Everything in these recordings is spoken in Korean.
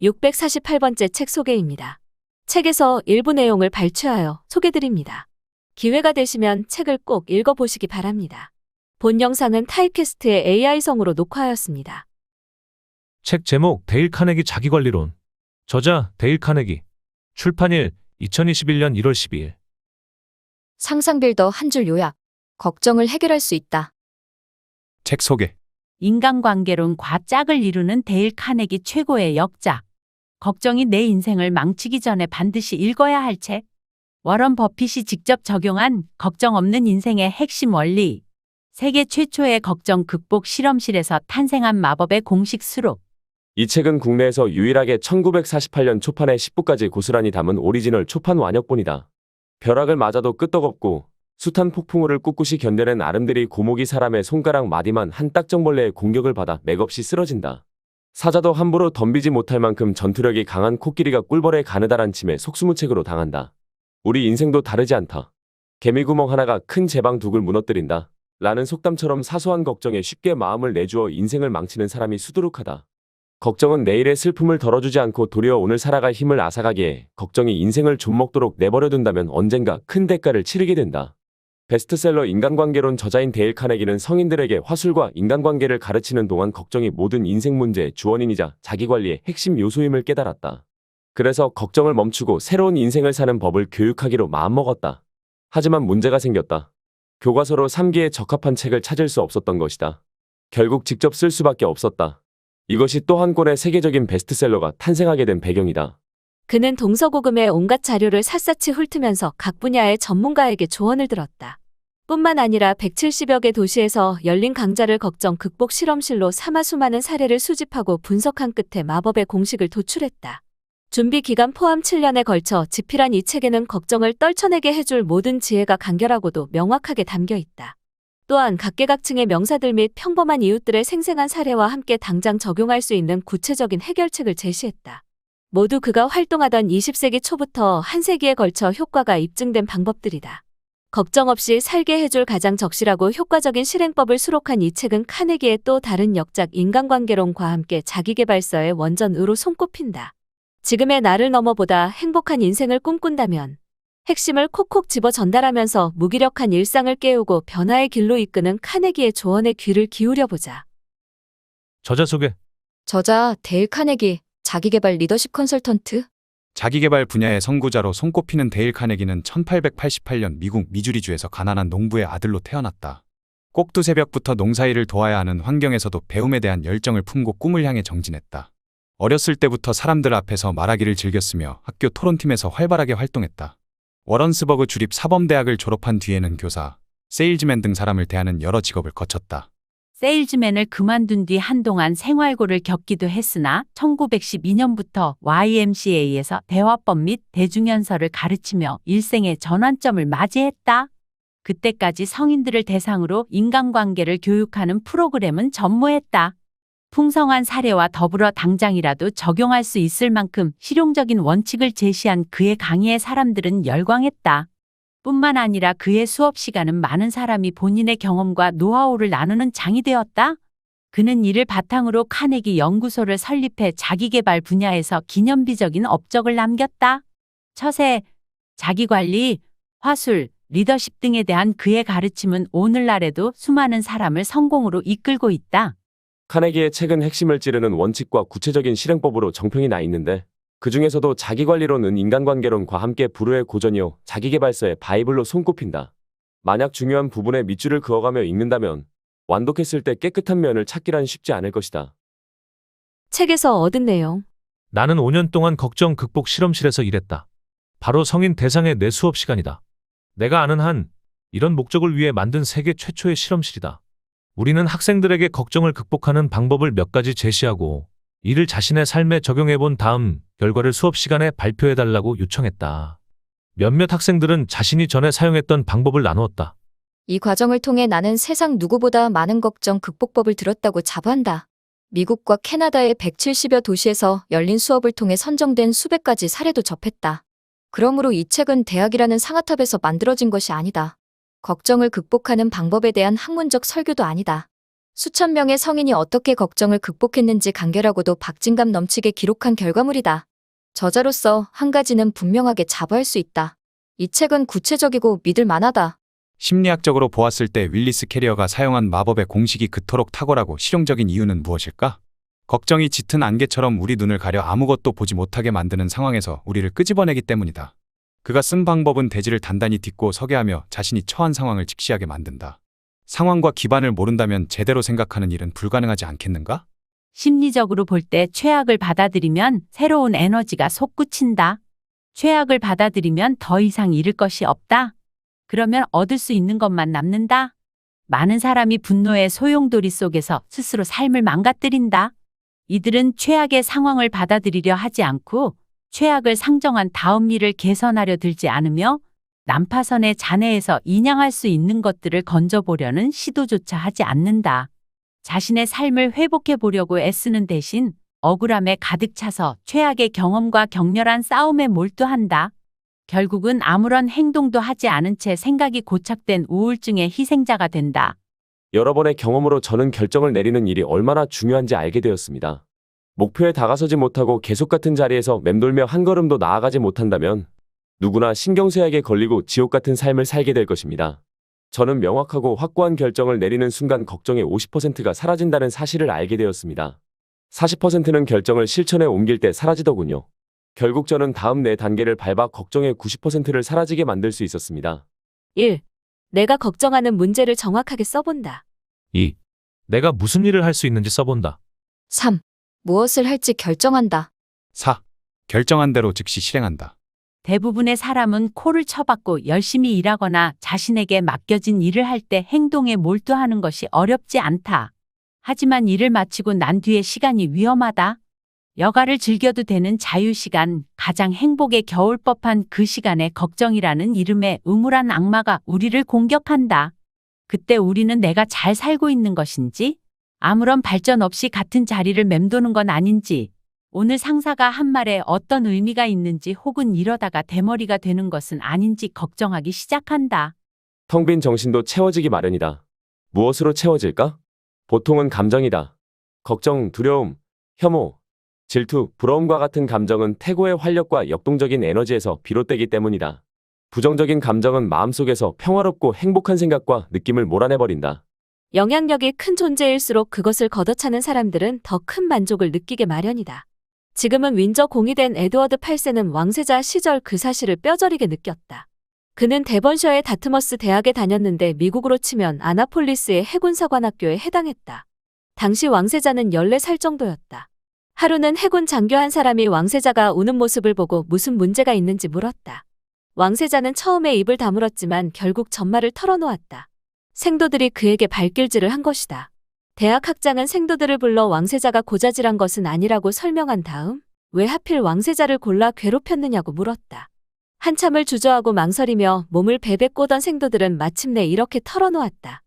648번째 책 소개입니다. 책에서 일부 내용을 발췌하여 소개드립니다. 기회가 되시면 책을 꼭 읽어보시기 바랍니다. 본 영상은 타이캐스트의 AI성으로 녹화하였습니다. 책 제목 데일 카네기 자기관리론. 저자 데일 카네기. 출판일 2021년 1월 12일. 상상빌더 한 줄 요약. 걱정을 해결할 수 있다. 책 소개. 인간관계론과 짝을 이루는 데일 카네기 최고의 역작. 걱정이 내 인생을 망치기 전에 반드시 읽어야 할 책. 워런 버핏이 직접 적용한 걱정 없는 인생의 핵심 원리. 세계 최초의 걱정 극복 실험실에서 탄생한 마법의 공식 수록. 이 책은 국내에서 유일하게 1948년 초판에 10부까지 고스란히 담은 오리지널 초판 완역본이다. 벼락을 맞아도 끄떡없고 숱한 폭풍우를 꿋꿋이 견뎌낸 아름드리 고목이 사람의 손가락 마디만 한 딱정벌레의 공격을 받아 맥없이 쓰러진다. 사자도 함부로 덤비지 못할 만큼 전투력이 강한 코끼리가 꿀벌의 가느다란 침에 속수무책으로 당한다. 우리 인생도 다르지 않다. 개미구멍 하나가 큰 제방둑을 무너뜨린다. 라는 속담처럼 사소한 걱정에 쉽게 마음을 내주어 인생을 망치는 사람이 수두룩하다. 걱정은 내일의 슬픔을 덜어주지 않고 도리어 오늘 살아갈 힘을 앗아가게 해 걱정이 인생을 좀먹도록 내버려둔다면 언젠가 큰 대가를 치르게 된다. 베스트셀러 인간관계론 저자인 데일 카네기는 성인들에게 화술과 인간관계를 가르치는 동안 걱정이 모든 인생 문제의 주원인이자 자기관리의 핵심 요소임을 깨달았다. 그래서 걱정을 멈추고 새로운 인생을 사는 법을 교육하기로 마음먹었다. 하지만 문제가 생겼다. 교과서로 3기에 적합한 책을 찾을 수 없었던 것이다. 결국 직접 쓸 수밖에 없었다. 이것이 또 한 권의 세계적인 베스트셀러가 탄생하게 된 배경이다. 그는 동서고금의 온갖 자료를 샅샅이 훑으면서 각 분야의 전문가에게 조언을 들었다. 뿐만 아니라 170여 개 도시에서 열린 강좌를 걱정 극복 실험실로 삼아 수많은 사례를 수집하고 분석한 끝에 마법의 공식을 도출했다. 준비 기간 포함 7년에 걸쳐 집필한 이 책에는 걱정을 떨쳐내게 해줄 모든 지혜가 간결하고도 명확하게 담겨 있다. 또한 각계각층의 명사들 및 평범한 이웃들의 생생한 사례와 함께 당장 적용할 수 있는 구체적인 해결책을 제시했다. 모두 그가 활동하던 20세기 초부터 한 세기에 걸쳐 효과가 입증된 방법들이다. 걱정 없이 살게 해줄 가장 적실하고 효과적인 실행법을 수록한 이 책은 카네기의 또 다른 역작 인간관계론과 함께 자기계발서의 원전으로 손꼽힌다. 지금의 나를 넘어보다 행복한 인생을 꿈꾼다면 핵심을 콕콕 집어 전달하면서 무기력한 일상을 깨우고 변화의 길로 이끄는 카네기의 조언에 귀를 기울여보자. 저자 소개. 저자 데일 카네기, 자기계발 리더십 컨설턴트. 자기개발 분야의 선구자로 손꼽히는 데일 카네기는 1888년 미국 미주리주에서 가난한 농부의 아들로 태어났다. 꼭두 새벽부터 농사일을 도와야 하는 환경에서도 배움에 대한 열정을 품고 꿈을 향해 정진했다. 어렸을 때부터 사람들 앞에서 말하기를 즐겼으며 학교 토론팀에서 활발하게 활동했다. 워런스버그 주립 사범대학을 졸업한 뒤에는 교사, 세일즈맨 등 사람을 대하는 여러 직업을 거쳤다. 세일즈맨을 그만둔 뒤 한동안 생활고를 겪기도 했으나 1912년부터 YMCA에서 대화법 및 대중연설을 가르치며 일생의 전환점을 맞이했다. 그때까지 성인들을 대상으로 인간관계를 교육하는 프로그램은 전무했다. 풍성한 사례와 더불어 당장이라도 적용할 수 있을 만큼 실용적인 원칙을 제시한 그의 강의에 사람들은 열광했다. 뿐만 아니라 그의 수업 시간은 많은 사람이 본인의 경험과 노하우를 나누는 장이 되었다. 그는 이를 바탕으로 카네기 연구소를 설립해 자기계발 분야에서 기념비적인 업적을 남겼다. 처세, 자기관리, 화술, 리더십 등에 대한 그의 가르침은 오늘날에도 수많은 사람을 성공으로 이끌고 있다. 카네기의 책은 핵심을 찌르는 원칙과 구체적인 실행법으로 정평이 나 있는데 그 중에서도 자기관리론은 인간관계론과 함께 불후의 고전이요 자기계발서의 바이블로 손꼽힌다. 만약 중요한 부분에 밑줄을 그어가며 읽는다면 완독했을 때 깨끗한 면을 찾기란 쉽지 않을 것이다. 책에서 얻은 내용. 나는 5년 동안 걱정 극복 실험실에서 일했다. 바로 성인 대상의 내 수업 시간이다. 내가 아는 한 이런 목적을 위해 만든 세계 최초의 실험실이다. 우리는 학생들에게 걱정을 극복하는 방법을 몇 가지 제시하고 이를 자신의 삶에 적용해본 다음 결과를 수업 시간에 발표해달라고 요청했다. 몇몇 학생들은 자신이 전에 사용했던 방법을 나누었다. 이 과정을 통해 나는 세상 누구보다 많은 걱정 극복법을 들었다고 자부한다. 미국과 캐나다의 170여 도시에서 열린 수업을 통해 선정된 수백 가지 사례도 접했다. 그러므로 이 책은 대학이라는 상아탑에서 만들어진 것이 아니다. 걱정을 극복하는 방법에 대한 학문적 설교도 아니다. 수천 명의 성인이 어떻게 걱정을 극복했는지 간결하고도 박진감 넘치게 기록한 결과물이다. 저자로서 한 가지는 분명하게 자부할 수 있다. 이 책은 구체적이고 믿을 만하다. 심리학적으로 보았을 때 윌리스 캐리어가 사용한 마법의 공식이 그토록 탁월하고 실용적인 이유는 무엇일까? 걱정이 짙은 안개처럼 우리 눈을 가려 아무것도 보지 못하게 만드는 상황에서 우리를 끄집어내기 때문이다. 그가 쓴 방법은 대지를 단단히 딛고 서게 하며 자신이 처한 상황을 직시하게 만든다. 상황과 기반을 모른다면 제대로 생각하는 일은 불가능하지 않겠는가? 심리적으로 볼 때 최악을 받아들이면 새로운 에너지가 솟구친다. 최악을 받아들이면 더 이상 잃을 것이 없다. 그러면 얻을 수 있는 것만 남는다. 많은 사람이 분노의 소용돌이 속에서 스스로 삶을 망가뜨린다. 이들은 최악의 상황을 받아들이려 하지 않고 최악을 상정한 다음 일을 개선하려 들지 않으며 난파선의 잔해에서 인양할 수 있는 것들을 건져보려는 시도조차 하지 않는다. 자신의 삶을 회복해 보려고 애쓰는 대신 억울함에 가득 차서 최악의 경험과 격렬한 싸움에 몰두한다. 결국은 아무런 행동도 하지 않은 채 생각이 고착된 우울증의 희생자가 된다. 여러 번의 경험으로 저는 결정을 내리는 일이 얼마나 중요한지 알게 되었습니다. 목표에 다가서지 못하고 계속 같은 자리에서 맴돌며 한 걸음도 나아가지 못한다면 누구나 신경쇠약에 걸리고 지옥 같은 삶을 살게 될 것입니다. 저는 명확하고 확고한 결정을 내리는 순간 걱정의 50%가 사라진다는 사실을 알게 되었습니다. 40%는 결정을 실천에 옮길 때 사라지더군요. 결국 저는 다음 4단계를 밟아 걱정의 90%를 사라지게 만들 수 있었습니다. 1. 내가 걱정하는 문제를 정확하게 써본다. 2. 내가 무슨 일을 할 수 있는지 써본다. 3. 무엇을 할지 결정한다. 4. 결정한 대로 즉시 실행한다. 대부분의 사람은 코를 쳐박고 열심히 일하거나 자신에게 맡겨진 일을 할 때 행동에 몰두하는 것이 어렵지 않다. 하지만 일을 마치고 난 뒤에 시간이 위험하다. 여가를 즐겨도 되는 자유시간, 가장 행복에 겨울 법한 그 시간에 걱정이라는 이름의 음울한 악마가 우리를 공격한다. 그때 우리는 내가 잘 살고 있는 것인지, 아무런 발전 없이 같은 자리를 맴도는 건 아닌지, 오늘 상사가 한 말에 어떤 의미가 있는지 혹은 이러다가 대머리가 되는 것은 아닌지 걱정하기 시작한다. 텅 빈 정신도 채워지기 마련이다. 무엇으로 채워질까? 보통은 감정이다. 걱정, 두려움, 혐오, 질투, 부러움과 같은 감정은 태고의 활력과 역동적인 에너지에서 비롯되기 때문이다. 부정적인 감정은 마음속에서 평화롭고 행복한 생각과 느낌을 몰아내버린다. 영향력이 큰 존재일수록 그것을 걷어차는 사람들은 더 큰 만족을 느끼게 마련이다. 지금은 윈저 공이된 에드워드 8세는 왕세자 시절 그 사실을 뼈저리게 느꼈다. 그는 데번셔의 다트머스 대학에 다녔는데 미국으로 치면 아나폴리스의 해군사관학교에 해당했다. 당시 왕세자는 14살 정도였다. 하루는 해군 장교 한 사람이 왕세자가 우는 모습을 보고 무슨 문제가 있는지 물었다. 왕세자는 처음에 입을 다물었지만 결국 전말을 털어놓았다. 생도들이 그에게 발길질을 한 것이다. 대학 학장은 생도들을 불러 왕세자가 고자질한 것은 아니라고 설명한 다음 왜 하필 왕세자를 골라 괴롭혔느냐고 물었다. 한참을 주저하고 망설이며 몸을 베베 꼬던 생도들은 마침내 이렇게 털어놓았다.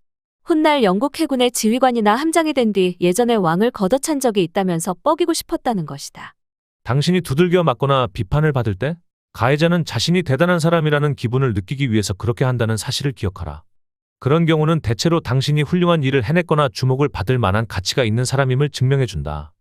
훗날 영국 해군의 지휘관이나 함장이 된 뒤 예전에 왕을 걷어찬 적이 있다면서 뻐기고 싶었다는 것이다. 당신이 두들겨 맞거나 비판을 받을 때 가해자는 자신이 대단한 사람이라는 기분을 느끼기 위해서 그렇게 한다는 사실을 기억하라. 그런 경우는 대체로 당신이 훌륭한 일을 해냈거나 주목을 받을 만한 가치가 있는 사람임을 증명해준다.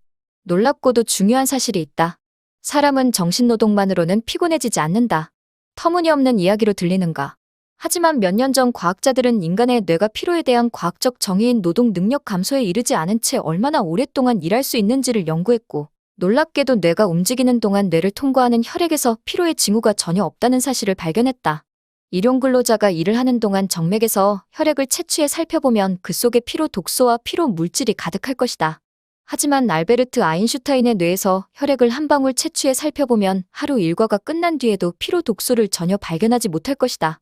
놀랍고도 중요한 사실이 있다. 사람은 정신노동만으로는 피곤해지지 않는다. 터무니없는 이야기로 들리는가? 하지만 몇 년 전 과학자들은 인간의 뇌가 피로에 대한 과학적 정의인 노동 능력 감소에 이르지 않은 채 얼마나 오랫동안 일할 수 있는지를 연구했고, 놀랍게도 뇌가 움직이는 동안 뇌를 통과하는 혈액에서 피로의 징후가 전혀 없다는 사실을 발견했다. 일용 근로자가 일을 하는 동안 정맥에서 혈액을 채취해 살펴보면 그 속에 피로 독소와 피로 물질이 가득할 것이다. 하지만 알베르트 아인슈타인의 뇌에서 혈액을 한 방울 채취해 살펴보면 하루 일과가 끝난 뒤에도 피로 독소를 전혀 발견하지 못할 것이다.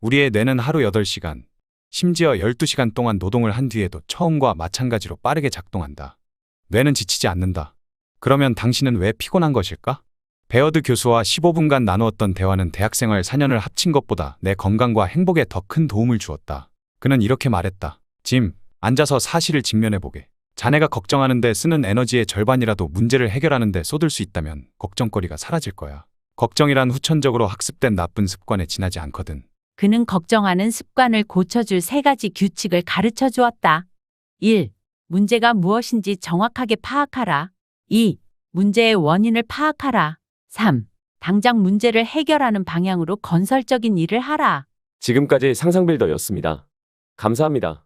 우리의 뇌는 하루 8시간, 심지어 12시간 동안 노동을 한 뒤에도 처음과 마찬가지로 빠르게 작동한다. 뇌는 지치지 않는다. 그러면 당신은 왜 피곤한 것일까? 베어드 교수와 15분간 나누었던 대화는 대학생활 4년을 합친 것보다 내 건강과 행복에 더 큰 도움을 주었다. 그는 이렇게 말했다. 짐, 앉아서 사실을 직면해보게. 자네가 걱정하는데 쓰는 에너지의 절반이라도 문제를 해결하는 데 쏟을 수 있다면 걱정거리가 사라질 거야. 걱정이란 후천적으로 학습된 나쁜 습관에 지나지 않거든. 그는 걱정하는 습관을 고쳐줄 3가지 규칙을 가르쳐 주었다. 1. 문제가 무엇인지 정확하게 파악하라. 2. 문제의 원인을 파악하라. 3. 당장 문제를 해결하는 방향으로 건설적인 일을 하라. 지금까지 상상빌더였습니다. 감사합니다.